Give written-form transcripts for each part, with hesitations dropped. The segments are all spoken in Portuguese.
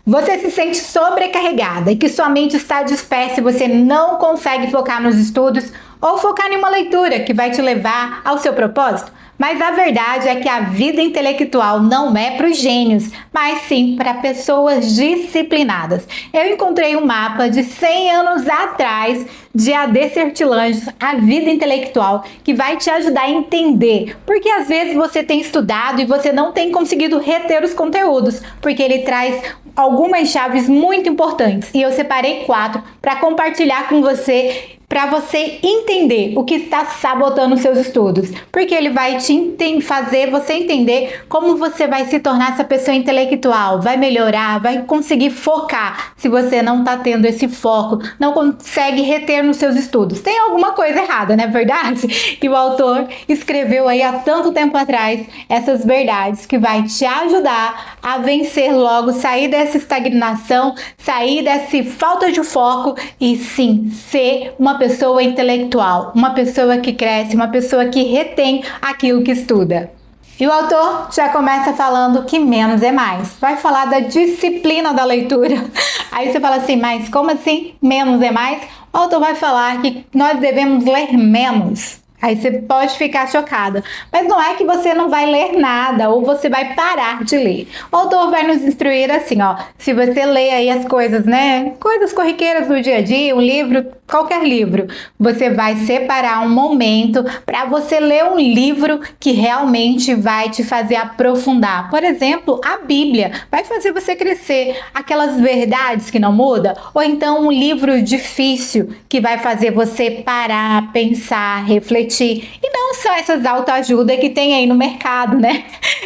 Você se sente sobrecarregada e que sua mente está dispersa e você não consegue focar nos estudos ou focar em uma leitura que vai te levar ao seu propósito? Mas a verdade é que a vida intelectual não é para os gênios, mas sim para pessoas disciplinadas. Eu encontrei um mapa de 100 anos atrás de A.D. Sertilanges, A Vida Intelectual, que vai te ajudar a entender, porque às vezes você tem estudado e você não tem conseguido reter os conteúdos, porque ele traz algumas chaves muito importantes e eu separei 4 para compartilhar com você, para você entender o que está sabotando os seus estudos, porque ele vai fazer você entender como você vai se tornar essa pessoa intelectual, vai melhorar, vai conseguir focar. Se você não está tendo esse foco, não consegue reter nos seus estudos, tem alguma coisa errada, não é verdade? E o autor escreveu aí há tanto tempo atrás essas verdades que vai te ajudar a vencer logo, sair dessa estagnação, sair dessa falta de foco e sim, ser uma pessoa intelectual, uma pessoa que cresce, uma pessoa que retém aquilo que estuda. E o autor já começa falando que menos é mais. Vai falar da disciplina da leitura. Aí você fala assim, mas como assim menos é mais? O autor vai falar que nós devemos ler menos. Aí você pode ficar chocada, mas não é que você não vai ler nada ou você vai parar de ler. O autor vai nos instruir assim, ó, se você lê aí as coisas, né, coisas corriqueiras do dia a dia, um livro, qualquer livro, você vai separar um momento para você ler um livro que realmente vai te fazer aprofundar. Por exemplo, a Bíblia vai fazer você crescer, aquelas verdades que não mudam, ou então um livro difícil que vai fazer você parar, pensar, refletir. E não só essas autoajuda que tem aí no mercado, né?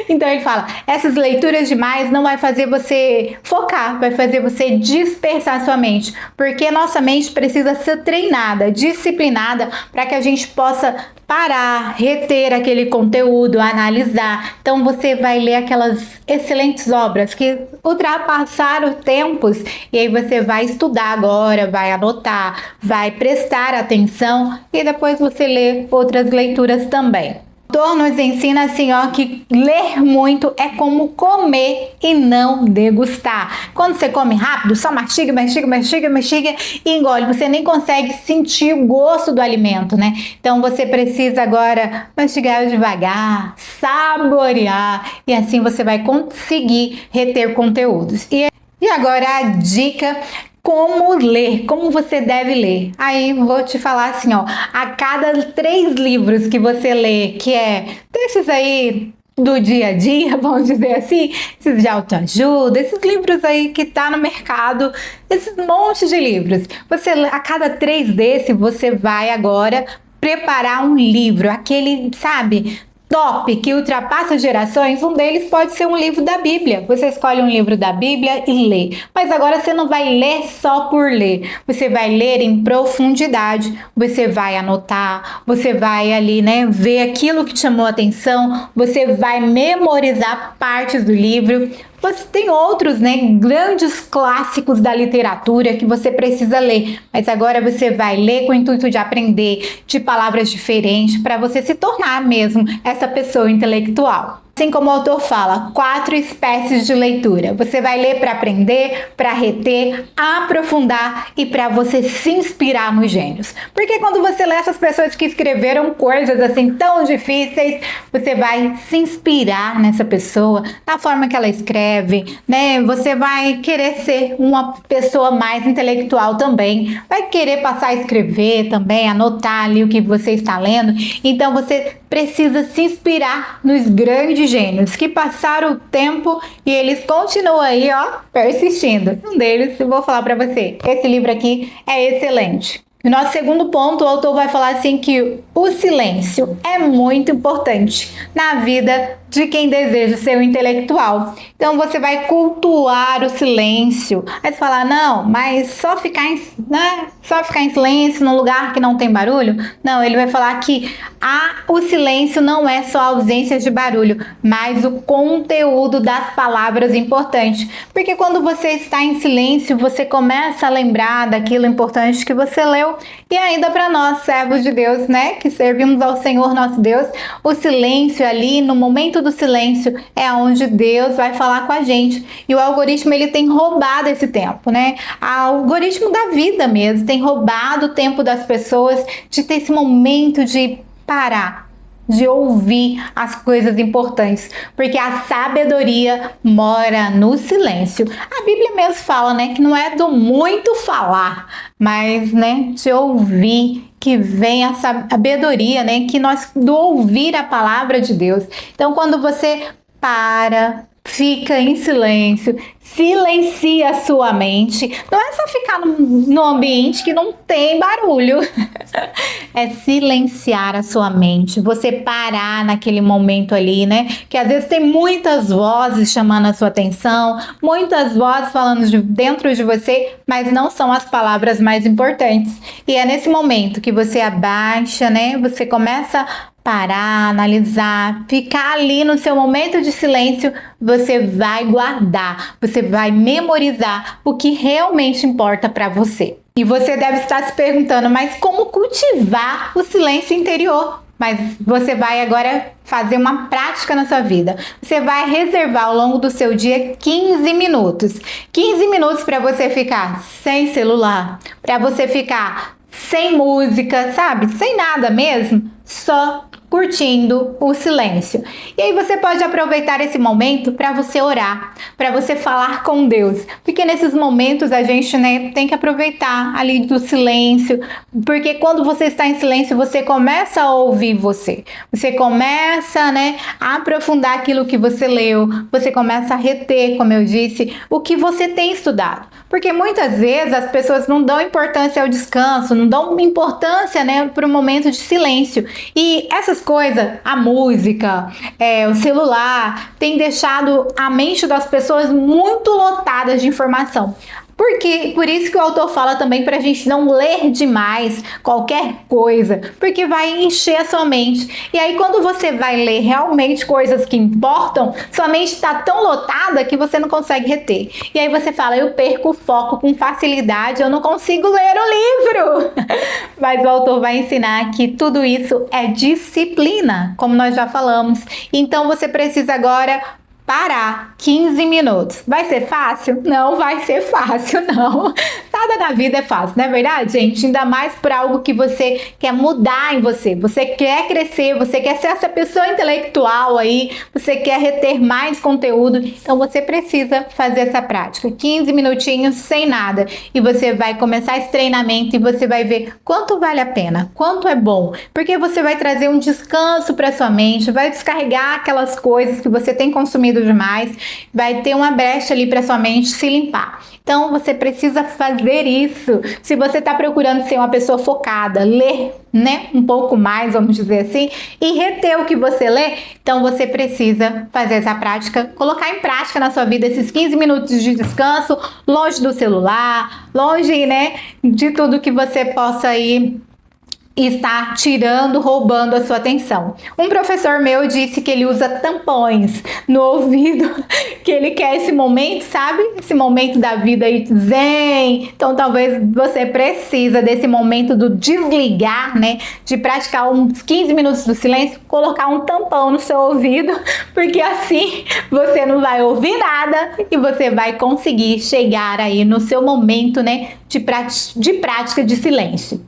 Então ele fala, essas leituras demais não vai fazer você focar, vai fazer você dispersar sua mente, porque nossa mente precisa ser treinada, disciplinada, para que a gente possa parar, reter aquele conteúdo, analisar. Então você vai ler aquelas excelentes obras que ultrapassaram tempos e aí você vai estudar agora, vai anotar, vai prestar atenção e depois você lê outras leituras também. O autor nos ensina assim, ó, que ler muito é como comer e não degustar. Quando você come rápido, só mastiga, mastiga, mastiga, mastiga e engole. Você nem consegue sentir o gosto do alimento, né? Então você precisa agora mastigar devagar, saborear e assim você vai conseguir reter conteúdos. E agora a dica: como ler, como você deve ler. Aí vou te falar assim, ó, a cada 3 livros que você lê, que é desses aí do dia a dia, vamos dizer assim, esses de autoajuda, esses livros aí que tá no mercado, esses montes de livros, você a cada 3 desses, você vai agora preparar um livro, aquele, sabe, top, que ultrapassa gerações. Um deles pode ser um livro da Bíblia. Você escolhe um livro da Bíblia e lê. Mas agora você não vai ler só por ler. Você vai ler em profundidade. Você vai anotar. Você vai ali, né, ver aquilo que te chamou a atenção. Você vai memorizar partes do livro. Você tem outros, né, grandes clássicos da literatura que você precisa ler, mas agora você vai ler com o intuito de aprender, de palavras diferentes, para você se tornar mesmo essa pessoa intelectual. Assim como o autor fala, 4 espécies de leitura. Você vai ler para aprender, para reter, aprofundar e para você se inspirar nos gênios. Porque quando você lê essas pessoas que escreveram coisas assim tão difíceis, você vai se inspirar nessa pessoa, na forma que ela escreve, né? Você vai querer ser uma pessoa mais intelectual também. Vai querer passar a escrever também, anotar ali o que você está lendo. Então você precisa se inspirar nos grandes gênios que passaram o tempo e eles continuam aí, ó, persistindo. Um deles, eu vou falar para você, esse livro aqui é excelente. No nosso segundo ponto, o autor vai falar assim que o silêncio é muito importante na vida de quem deseja ser um intelectual. Então você vai cultuar o silêncio. Aí você fala, não, mas só ficar em silêncio num lugar que não tem barulho? Não, ele vai falar que o silêncio não é só a ausência de barulho, mas o conteúdo das palavras importantes. Porque quando você está em silêncio, você começa a lembrar daquilo importante que você leu E ainda para nós, servos de Deus, né, que servimos ao Senhor nosso Deus, o silêncio ali, no momento do silêncio, é onde Deus vai falar com a gente. E o algoritmo, ele tem roubado esse tempo, né? O algoritmo da vida mesmo tem roubado o tempo das pessoas de ter esse momento de parar, de ouvir as coisas importantes, porque a sabedoria mora no silêncio. A Bíblia mesmo fala, né, que não é do muito falar, mas, né, de ouvir que vem a sabedoria, né, que nós do ouvir a palavra de Deus. Então, quando você para, fica em silêncio, silencia a sua mente. Não é só ficar no ambiente que não tem barulho. É silenciar a sua mente. Você parar naquele momento ali, né? Que às vezes tem muitas vozes chamando a sua atenção, muitas vozes falando dentro de você, mas não são as palavras mais importantes. E é nesse momento que você abaixa, né? Você começa parar, analisar, ficar ali no seu momento de silêncio, você vai guardar, você vai memorizar o que realmente importa para você. E você deve estar se perguntando, mas como cultivar o silêncio interior? Mas você vai agora fazer uma prática na sua vida. Você vai reservar ao longo do seu dia 15 minutos. 15 minutos para você ficar sem celular, para você ficar sem música, sabe? Sem nada mesmo, só curtindo o silêncio. E aí você pode aproveitar esse momento para você orar, para você falar com Deus, porque nesses momentos a gente, né, tem que aproveitar ali do silêncio, porque quando você está em silêncio você começa a ouvir você começa, né, a aprofundar aquilo que você leu, você começa a reter, como eu disse, o que você tem estudado, porque muitas vezes as pessoas não dão importância ao descanso, não dão importância, né, para o momento de silêncio. E essas coisas, a música, o celular, tem deixado a mente das pessoas muito lotadas de informação. Por isso que o autor fala também para a gente não ler demais qualquer coisa, porque vai encher a sua mente. E aí quando você vai ler realmente coisas que importam, sua mente está tão lotada que você não consegue reter. E aí você fala, eu perco o foco com facilidade, eu não consigo ler o livro. Mas o autor vai ensinar que tudo isso é disciplina, como nós já falamos. Então você precisa agora parar 15 minutos. Vai ser fácil? Não vai ser fácil, não. Nada na vida é fácil, não é verdade, gente? Ainda mais por algo que você quer mudar em você. Você quer crescer, você quer ser essa pessoa intelectual aí, você quer reter mais conteúdo. Então você precisa fazer essa prática. 15 minutinhos sem nada. E você vai começar esse treinamento e você vai ver quanto vale a pena, quanto é bom. Porque você vai trazer um descanso para sua mente, vai descarregar aquelas coisas que você tem consumido demais, vai ter uma brecha ali para sua mente se limpar. Então você precisa fazer isso. Se você está procurando ser uma pessoa focada, ler, né, um pouco mais, vamos dizer assim, e reter o que você lê, então você precisa fazer essa prática, colocar em prática na sua vida esses 15 minutos de descanso, longe do celular, longe, né, de tudo que você possa ir está tirando, roubando a sua atenção. Um professor meu disse que ele usa tampões no ouvido, que ele quer esse momento, sabe? Esse momento da vida aí zen. Então talvez você precisa desse momento do desligar, né? De praticar uns 15 minutos do silêncio, colocar um tampão no seu ouvido, porque assim você não vai ouvir nada e você vai conseguir chegar aí no seu momento, né? De prática de silêncio.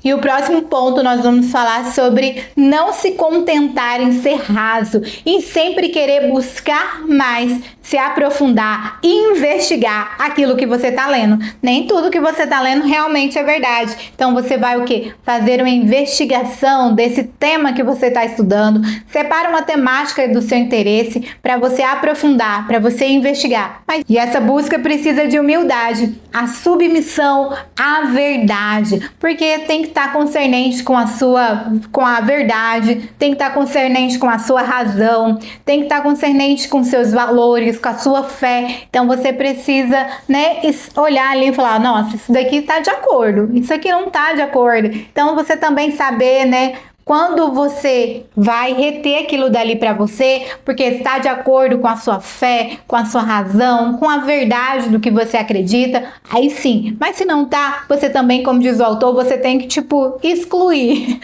E o próximo ponto nós vamos falar sobre não se contentar em ser raso, em sempre querer buscar mais, se aprofundar e investigar aquilo que você está lendo. Nem tudo que você está lendo realmente é verdade. Então você vai o quê? Fazer uma investigação desse tema que você está estudando. Separa uma temática do seu interesse para você aprofundar, para você investigar. E essa busca precisa de humildade, a submissão à verdade, porque tem que estar concernente com a verdade, tem que estar concernente com a sua razão, tem que estar concernente com seus valores, com a sua fé. Então você precisa, né, olhar ali e falar, nossa, isso daqui está de acordo, isso aqui não está de acordo. Então você também saber, né, Quando você vai reter aquilo dali para você, porque está de acordo com a sua fé, com a sua razão, com a verdade do que você acredita, aí sim. Mas se não tá, você também, como diz o autor, você tem que, excluir.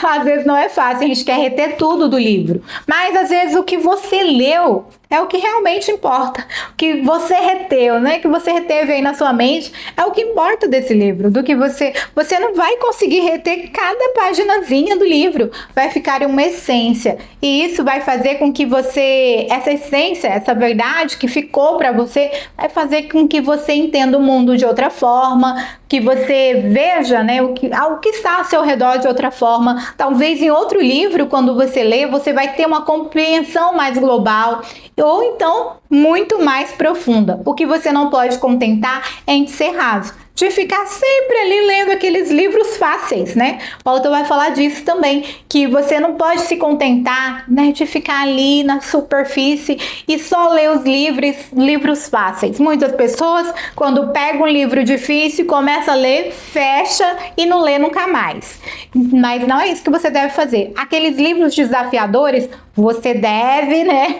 Às vezes não é fácil, a gente quer reter tudo do livro. Mas às vezes o que você leu é o que realmente importa. O que você reteu, né? O que você reteve aí na sua mente é o que importa desse livro. Do que você não vai conseguir reter cada paginazinha do livro. Vai ficar uma essência. E isso vai fazer com que você, essa essência, essa verdade que ficou para você, vai fazer com que você entenda o mundo de outra forma, que você veja, né, o que está ao seu redor de outra forma. Talvez em outro livro, quando você lê, você vai ter uma compreensão mais global ou então muito mais profunda. O que você não pode contentar é em ser raso, de ficar sempre ali lendo aqueles livros fáceis, né? O autor vai falar disso também, que você não pode se contentar, né, de ficar ali na superfície e só ler os livros fáceis. Muitas pessoas, quando pegam um livro difícil, começa a ler, fecha e não lê nunca mais. Mas não é isso que você deve fazer. Aqueles livros desafiadores, você deve, né,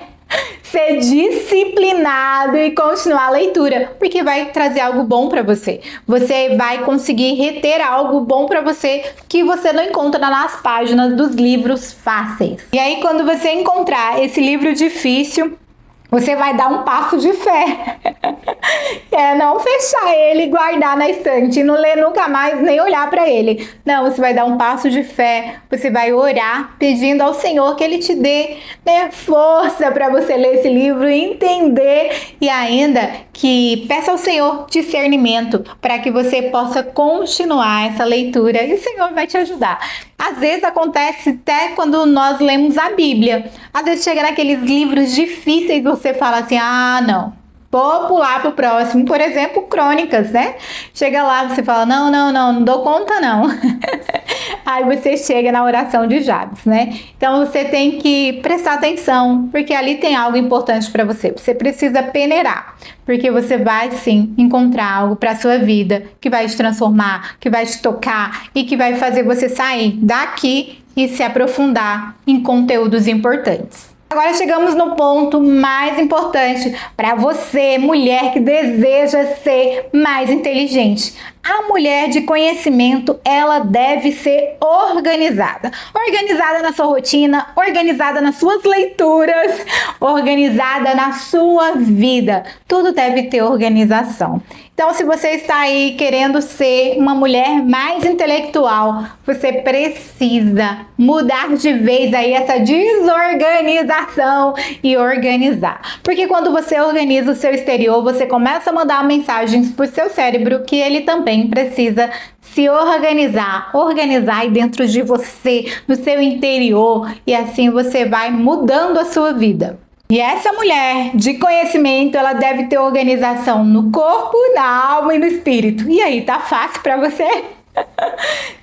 ser disciplinado e continuar a leitura, porque vai trazer algo bom para você. Você vai conseguir reter algo bom para você que você não encontra nas páginas dos livros fáceis. E aí, quando você encontrar esse livro difícil, você vai dar um passo de fé. Não fechar ele e guardar na estante, não ler nunca mais, nem olhar para ele. Não, você vai dar um passo de fé, você vai orar pedindo ao Senhor que Ele te dê, né, força para você ler esse livro e entender, e ainda que peça ao Senhor discernimento para que você possa continuar essa leitura e o Senhor vai te ajudar. Às vezes acontece até quando nós lemos a Bíblia. Às vezes chega naqueles livros difíceis e você fala assim, não, vou pular para o próximo. Por exemplo, Crônicas, né? Chega lá, você fala, não dou conta não. Aí você chega na oração de Jabes, né? Então você tem que prestar atenção, porque ali tem algo importante para você. Você precisa peneirar, porque você vai sim encontrar algo para sua vida que vai te transformar, que vai te tocar e que vai fazer você sair daqui e se aprofundar em conteúdos importantes. Agora chegamos no ponto mais importante para você, mulher que deseja ser mais inteligente. A mulher de conhecimento, ela deve ser organizada. Organizada na sua rotina, organizada nas suas leituras, organizada na sua vida. Tudo deve ter organização. Então, se você está aí querendo ser uma mulher mais intelectual, você precisa mudar de vez aí essa desorganização e organizar. Porque quando você organiza o seu exterior, você começa a mandar mensagens para o seu cérebro que ele também precisa se organizar aí dentro de você, no seu interior, e assim você vai mudando a sua vida. E essa mulher de conhecimento, ela deve ter organização no corpo, na alma e no espírito. E aí, tá fácil para você?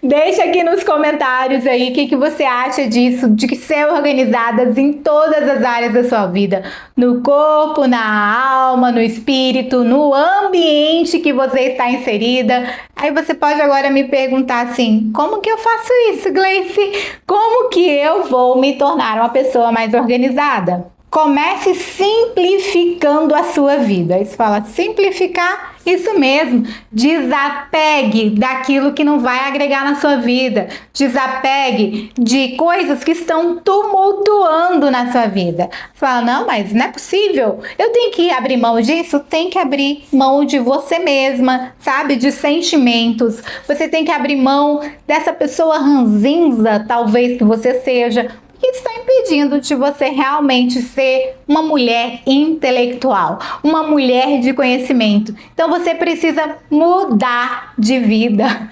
Deixa aqui nos comentários aí o que você acha disso, de ser organizadas em todas as áreas da sua vida. No corpo, na alma, no espírito, no ambiente que você está inserida. Aí você pode agora me perguntar assim, como que eu faço isso, Gleice? Como que eu vou me tornar uma pessoa mais organizada? Comece simplificando a sua vida. Aí você fala, simplificar? Isso mesmo. Desapegue daquilo que não vai agregar na sua vida. Desapegue de coisas que estão tumultuando na sua vida. Você fala, não, mas não é possível. Eu tenho que abrir mão disso? Tem que abrir mão de você mesma, sabe? De sentimentos. Você tem que abrir mão dessa pessoa ranzinza, talvez que você seja, que está impedindo de você realmente ser uma mulher intelectual, uma mulher de conhecimento. Então você precisa mudar de vida.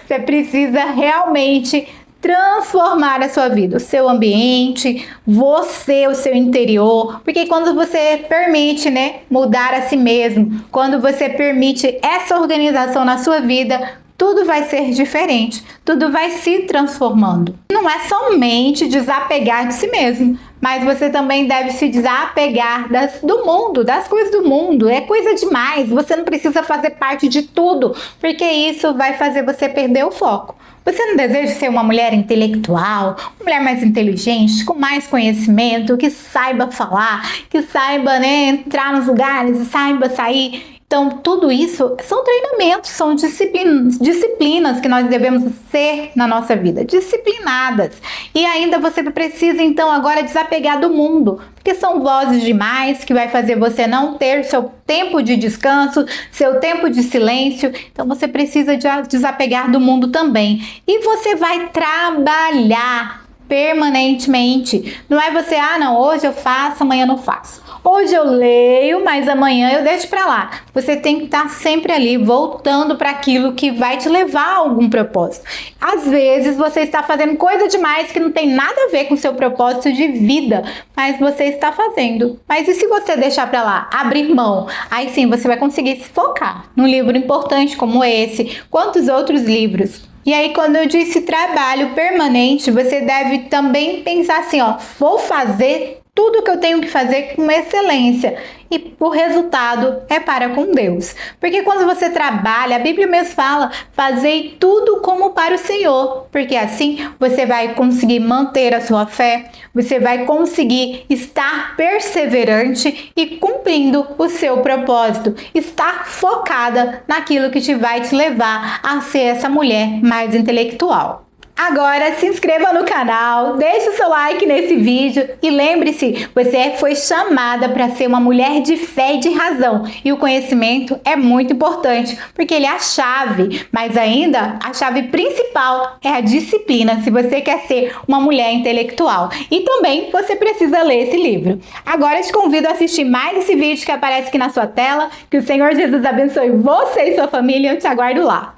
Você precisa realmente transformar a sua vida, o seu ambiente, você, o seu interior, porque quando você permite, né, mudar a si mesmo, quando você permite essa organização na sua vida, tudo vai ser diferente, tudo vai se transformando. Não é somente desapegar de si mesmo, mas você também deve se desapegar do mundo, das coisas do mundo. É coisa demais, você não precisa fazer parte de tudo, porque isso vai fazer você perder o foco. Você não deseja ser uma mulher intelectual, uma mulher mais inteligente, com mais conhecimento, que saiba falar, que saiba, né, entrar nos lugares e saiba sair? Então, tudo isso são treinamentos, são disciplinas que nós devemos ser na nossa vida, disciplinadas. E ainda você precisa, então, agora desapegar do mundo, porque são vozes demais que vai fazer você não ter seu tempo de descanso, seu tempo de silêncio. Então, você precisa desapegar do mundo também. E você vai trabalhar permanentemente. Não é você, não, hoje eu faço, amanhã não faço. Hoje eu leio, mas amanhã eu deixo para lá. Você tem que estar sempre ali, voltando para aquilo que vai te levar a algum propósito. Às vezes você está fazendo coisa demais que não tem nada a ver com o seu propósito de vida, mas você está fazendo. Mas e se você deixar para lá, abrir mão? Aí sim você vai conseguir se focar num livro importante como esse, quantos outros livros. E aí, quando eu disse trabalho permanente, você deve também pensar assim, vou fazer tudo que eu tenho que fazer com excelência. E o resultado é para com Deus. Porque quando você trabalha, a Bíblia mesmo fala, fazei tudo como para o Senhor. Porque assim você vai conseguir manter a sua fé, você vai conseguir estar perseverante e cumprindo o seu propósito. Estar focada naquilo que vai te levar a ser essa mulher mais intelectual. Agora se inscreva no canal, deixe o seu like nesse vídeo e lembre-se, você foi chamada para ser uma mulher de fé e de razão. E o conhecimento é muito importante, porque ele é a chave, mas ainda a chave principal é a disciplina, se você quer ser uma mulher intelectual. E também você precisa ler esse livro. Agora te convido a assistir mais esse vídeo que aparece aqui na sua tela. Que o Senhor Jesus abençoe você e sua família, eu te aguardo lá.